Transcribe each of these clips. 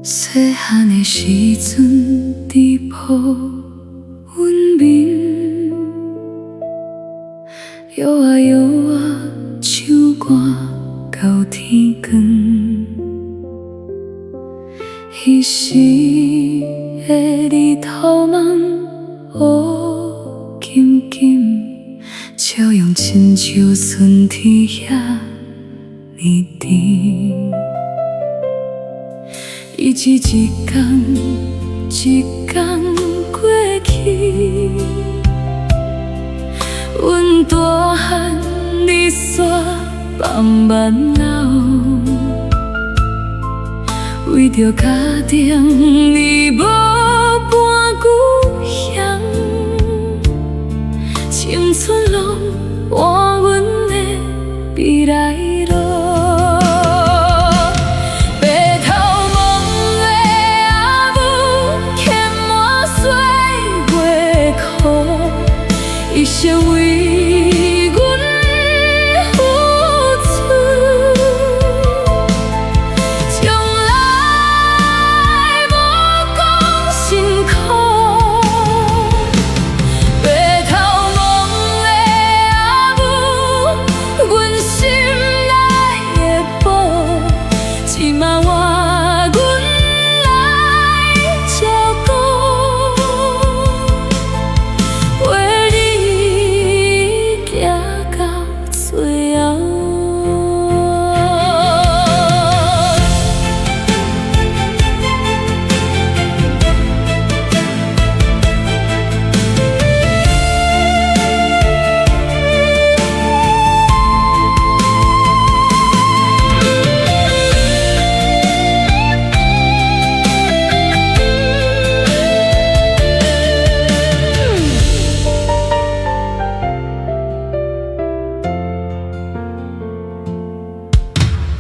细汉的时阵，伫抱阮面，摇啊摇啊唱歌到天光。彼时的日头梦乌金金，笑容亲像春天遐呢甜。一日一天一天过去，阮大汉你煞慢慢老，为着家庭你无搬故乡，青春拢换阮的未来路。一生为阮付出，将来无讲辛苦。白头梦的阿母，阮心内的宝，一嘛换阮来照顾。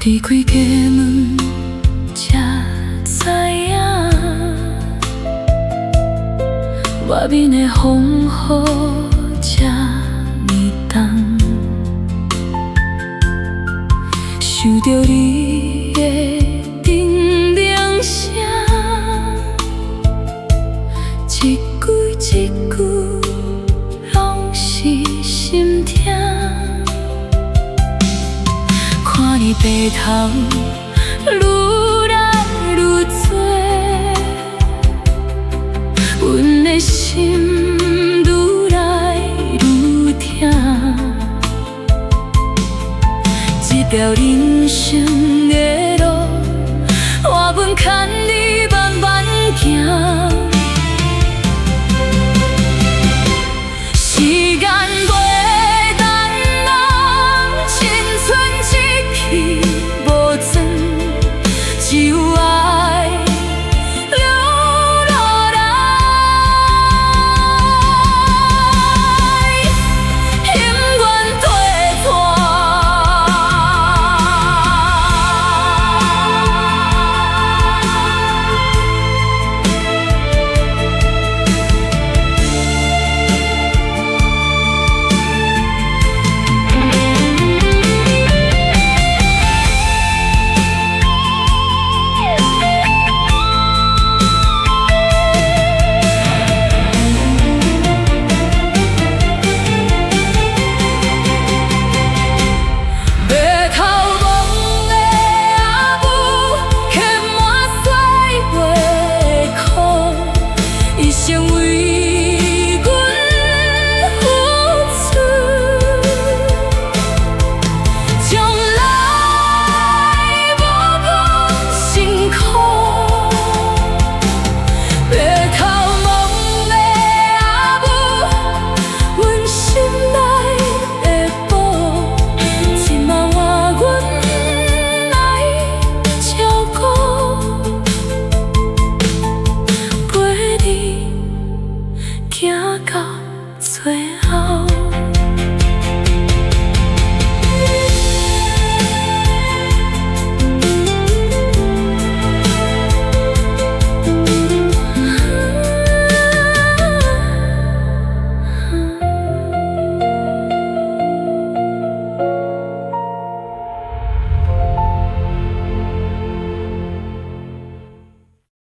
离开家门，才知影，外面的风雨这呢重，想着你的叮铃声，一句一句拢是心痛。看你白头愈来愈多，阮的心愈来愈痛。这条人生的路，我本牵你慢慢行。时间只有爱流落来，永远退拖。行到最后。